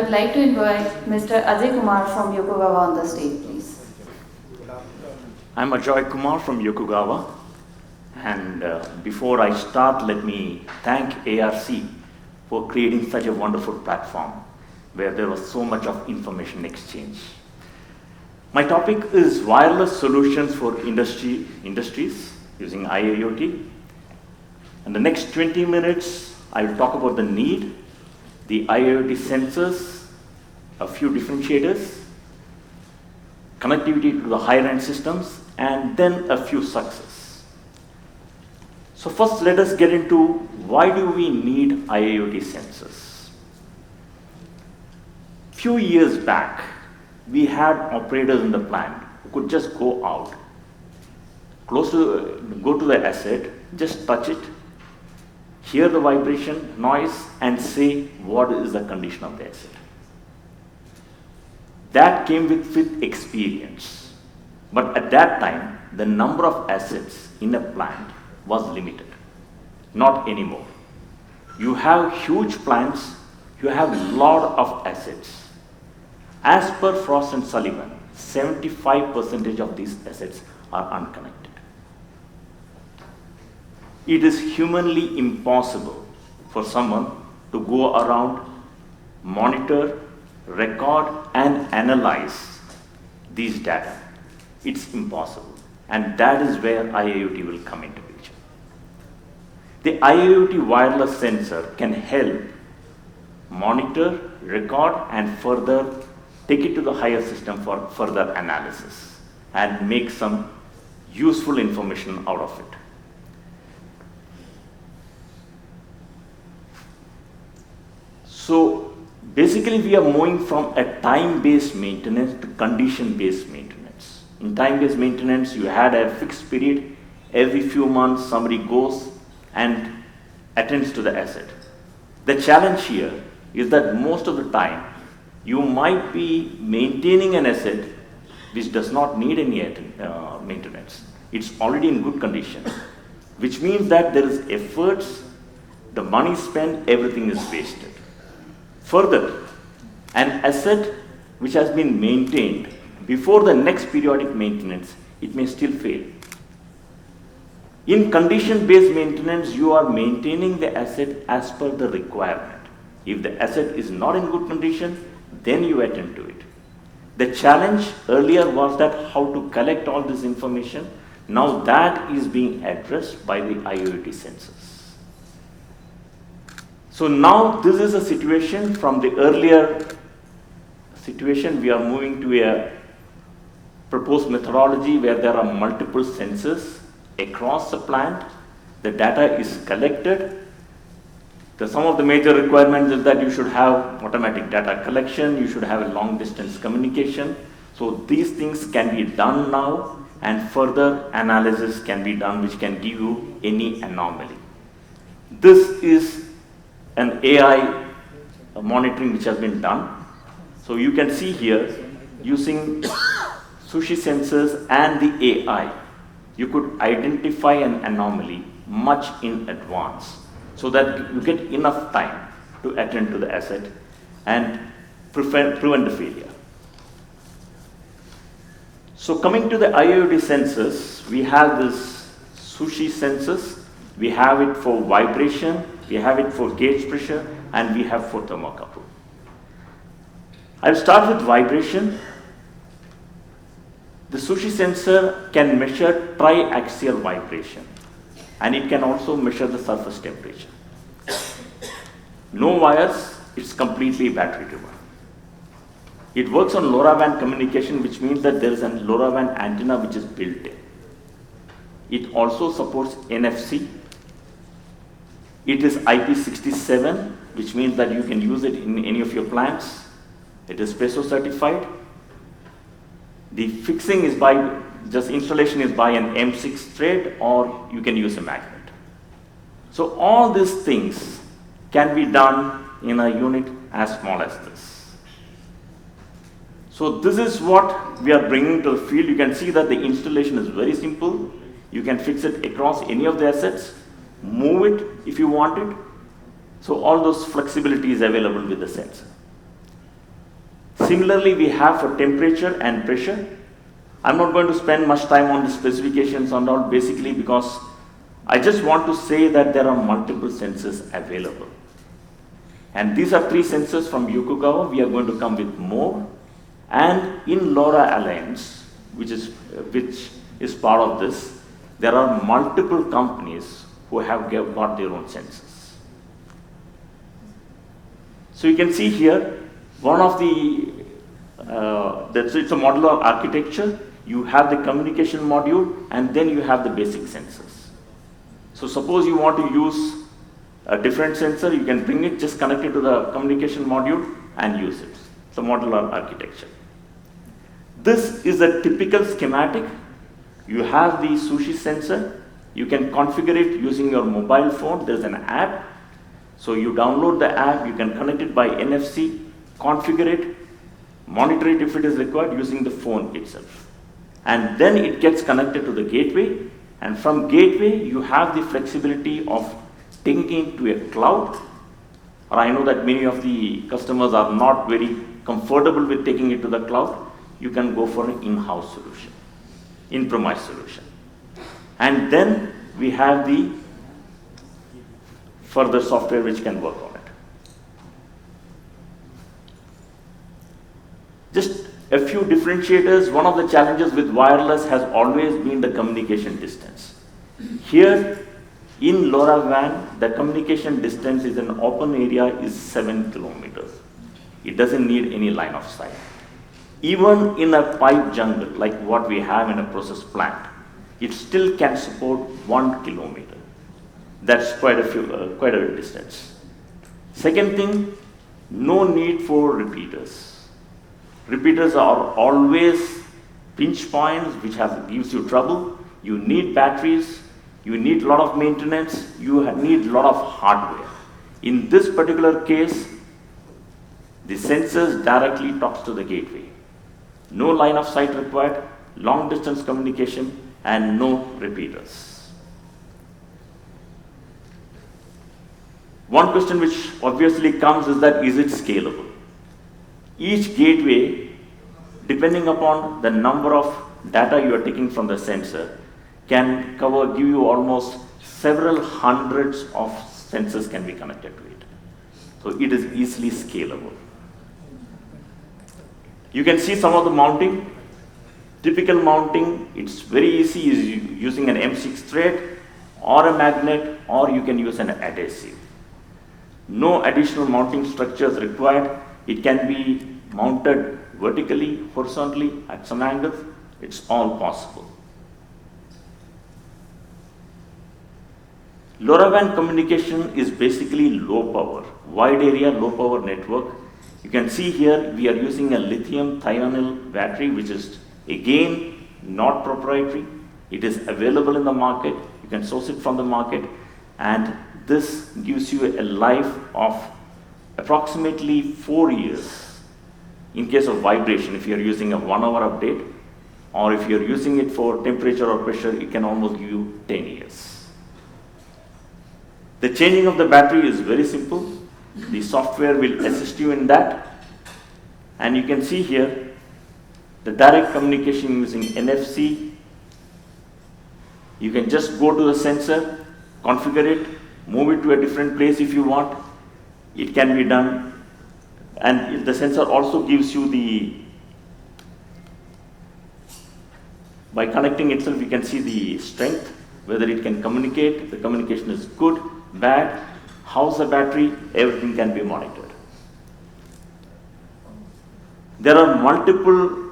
would like to invite Mr. Ajoy Kumar from Yokogawa on the stage, please. I'm Ajoy Kumar from Yokogawa, and before I start, let me thank ARC for creating such a wonderful platform where there was so much of information exchange. My topic is wireless solutions for industries using IoT. In the next 20 minutes, I will talk about the need, the IoT sensors, a few differentiators, connectivity to the higher-end systems, and then a few successes. So first, let us get into why do we need IoT sensors. Few years back, we had operators in the plant who could just go out, go to the asset, just touch it, hear the vibration, noise, and say what is the condition of the asset. That came with experience. But at that time, the number of assets in a plant was limited. Not anymore. You have huge plants, you have a lot of assets. As per Frost and Sullivan, 75% of these assets are unconnected. It is humanly impossible for someone to go around, monitor, record, and analyze these data. It's impossible. And that is where IoT will come into picture. The IoT wireless sensor can help monitor, record, and further take it to the higher system for further analysis and make some useful information out of it. So basically, we are moving from a time-based maintenance to condition-based maintenance. In time-based maintenance, you had a fixed period. Every few months, somebody goes and attends to the asset. The challenge here is that most of the time, you might be maintaining an asset which does not need any maintenance. It's already in good condition, which means that there is efforts, the money spent, everything is wasted. Further, an asset which has been maintained before the next periodic maintenance, it may still fail. In condition-based maintenance, you are maintaining the asset as per the requirement. If the asset is not in good condition, then you attend to it. The challenge earlier was that how to collect all this information. Now that is being addressed by the IoT sensors. So now this is a situation from the earlier situation. We are moving to a proposed methodology where there are multiple sensors across the plant. The data is collected. Some of the major requirements is that you should have automatic data collection, you should have a long distance communication. So these things can be done now, and further analysis can be done which can give you any anomaly. This is an AI monitoring which has been done. So you can see here, using sushi sensors and the AI, you could identify an anomaly much in advance, so that you get enough time to attend to the asset and prevent the failure. So coming to the IoT sensors, we have this sushi sensors. We have it for vibration, we have it for gauge pressure, and we have for thermocouple. I'll start with vibration. The sushi sensor can measure triaxial vibration, and it can also measure the surface temperature. No wires, it's completely battery driven. It works on LoRaWAN communication, which means that there is a LoRaWAN antenna which is built in. It also supports NFC. It is IP67, which means that you can use it in any of your plants. It is PESO certified. The fixing is installation is by an M6 thread, or you can use a magnet. So all these things can be done in a unit as small as this. So this is what we are bringing to the field. You can see that the installation is very simple. You can fix it across any of the assets, move it if you want it. So all those flexibility is available with the sensor. Similarly, we have for temperature and pressure. I'm not going to spend much time on the specifications and all, basically because I just want to say that there are multiple sensors available. And these are 3 sensors from Yokogawa. We are going to come with more. And in LoRa Alliance, which is part of this, there are multiple companies who have got their own sensors. So you can see here, one of it's a modular architecture. You have the communication module, and then you have the basic sensors. So suppose you want to use a different sensor, you can bring it, just connect it to the communication module and use it. It's a modular architecture. This is a typical schematic. You have the sushi sensor. You can configure it using your mobile phone. There's an app. So you download the app, you can connect it by NFC, configure it, monitor it if it is required using the phone itself. And then it gets connected to the gateway. And from gateway, you have the flexibility of taking it to a cloud. Or I know that many of the customers are not very comfortable with taking it to the cloud. You can go for an in-house solution, in-premise solution. And then we have the further software which can work on it. Just a few differentiators. One of the challenges with wireless has always been the communication distance. Here in LoRaWAN, the communication distance is an open area is 7 kilometers. It doesn't need any line of sight. Even in a pipe jungle, like what we have in a process plant, it still can support 1 kilometer. That's quite a distance. Second thing, no need for repeaters. Repeaters are always pinch points which gives you trouble. You need batteries, you need a lot of maintenance, you need a lot of hardware. In this particular case, the sensors directly talks to the gateway. No line of sight required, long distance communication, and no repeaters. One question which obviously comes is that, is it scalable? Each gateway, depending upon the number of data you are taking from the sensor, can give you almost several hundreds of sensors can be connected to it. So it is easily scalable. You can see some of the mounting. Typical mounting, it's very easy, is using an M6 thread or a magnet, or you can use an adhesive. No additional mounting structures required. It can be mounted vertically, horizontally, at some angles. It's all possible. LoRaWAN communication is basically low power, wide area, low power network. You can see here we are using a lithium thionyl battery, which is again not proprietary. It is available in the market. You can source it from the market, and this gives you a life of approximately 4 years. In case of vibration, if you are using a 1 hour update, or if you are using it for temperature or pressure, it can almost give you 10 years. The changing of the battery is very simple. The software will assist you in that. And you can see here the direct communication using NFC. You can just go to the sensor, configure it, move it to a different place if you want. It can be done. And the sensor also gives you by connecting itself, you can see the strength, whether it can communicate, the communication is good, bad, how's the battery, everything can be monitored. There are multiple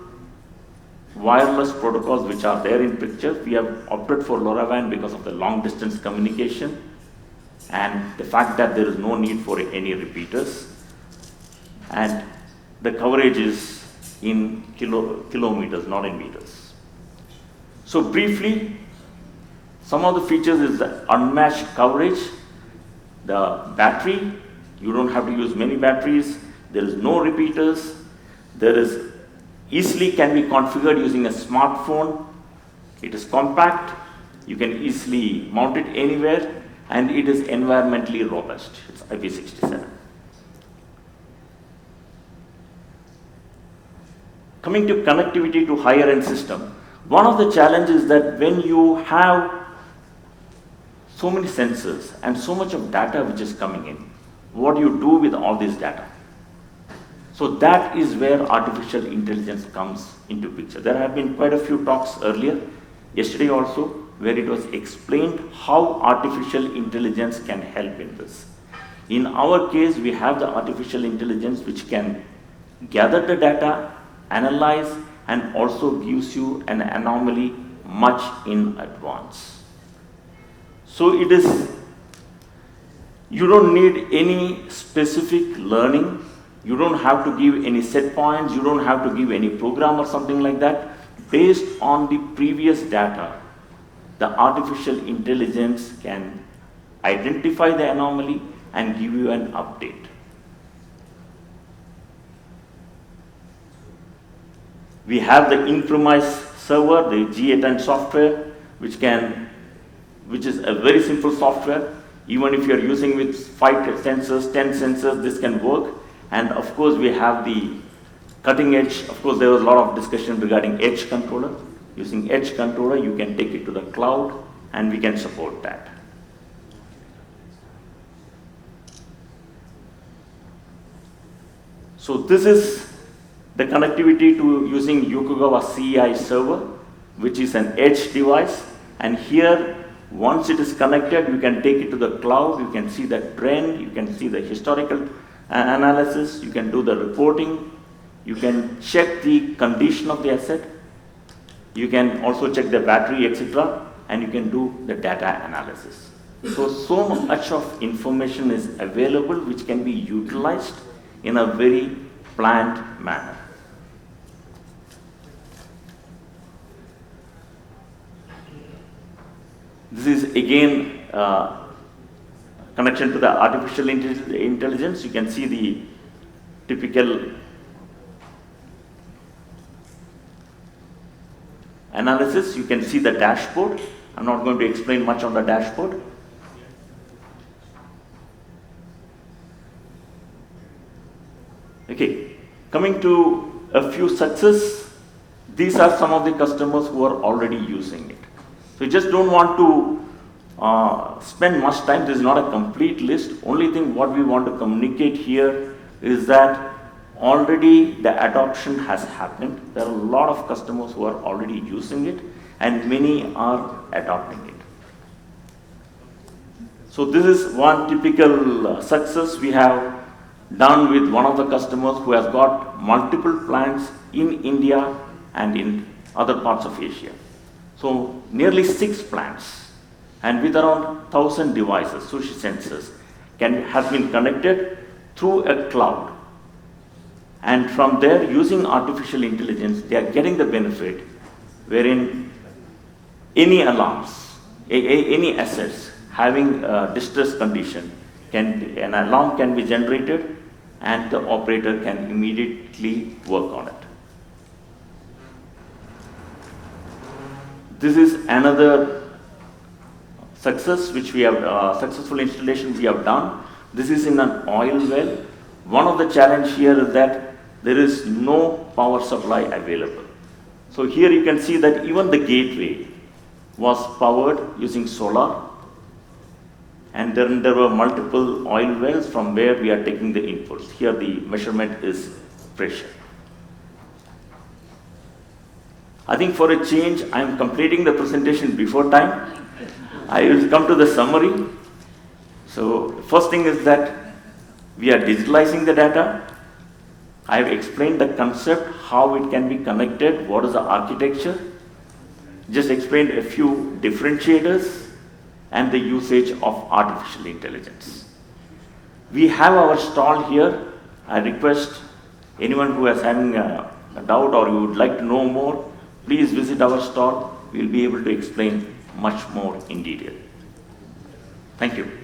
wireless protocols which are there in picture. We have opted for LoRaWAN because of the long distance communication and the fact that there is no need for any repeaters, and the coverage is in kilometers, not in meters. So briefly, some of the features is the unmatched coverage, the battery, you don't have to use many batteries, there is no repeaters, there is easily can be configured using a smartphone, it is compact, you can easily mount it anywhere, and it is environmentally robust. It's IP67. Coming to connectivity to higher end system, one of the challenges is that when you have so many sensors and so much of data which is coming in, what do you do with all this data? So that is where artificial intelligence comes into picture. There have been quite a few talks earlier, yesterday also, where it was explained how artificial intelligence can help in this. In our case, we have the artificial intelligence which can gather the data, analyze, and also gives you an anomaly much in advance. So it is, you don't need any specific learning. You don't have to give any set points. You don't have to give any program or something like that. Based on the previous data, the artificial intelligence can identify the anomaly and give you an update. We have the in-premise server, the G8N software, which is a very simple software. Even if you're using with 5 sensors, 10 sensors, this can work. And of course, we have the cutting edge. Of course, there was a lot of discussion regarding edge controller. Using edge controller, you can take it to the cloud, and we can support that. So this is the connectivity to using Yokogawa CEI server, which is an edge device. And here, once it is connected, you can take it to the cloud. You can see the trend. You can see the historical analysis. You can do the reporting. You can check the condition of the asset. You can also check the battery, etc. And you can do the data analysis. So much of information is available which can be utilized in a very planned manner. This is again connection to the artificial intelligence. You can see the typical analysis. You can see the dashboard. I'm not going to explain much on the dashboard. Okay, coming to a few success. These are some of the customers who are already using it. So you just don't want to spend much time. This is not a complete list. Only thing what we want to communicate here is that already the adoption has happened. There are a lot of customers who are already using it, and many are adopting it. So this is one typical success we have done with one of the customers who has got multiple plants in India and in other parts of Asia. So nearly 6 plants, and with around 1,000 devices, sushi sensors, has been connected through a cloud. And from there, using artificial intelligence, they are getting the benefit wherein any alarms, any assets having a distress condition, an alarm can be generated and the operator can immediately work on it. This is another success which we have, successful installation we have done. This is in an oil well. One of the challenge here is that there is no power supply available. So here you can see that even the gateway was powered using solar, and then there were multiple oil wells from where we are taking the inputs. Here the measurement is pressure. I think for a change, I am completing the presentation before time. I will come to the summary. So first thing is that we are digitalizing the data. I have explained the concept, how it can be connected, what is the architecture. Just explained a few differentiators and the usage of artificial intelligence. We have our stall here. I request anyone who is having a doubt or you would like to know more, please visit our stall. We will be able to explain much more in detail. Thank you.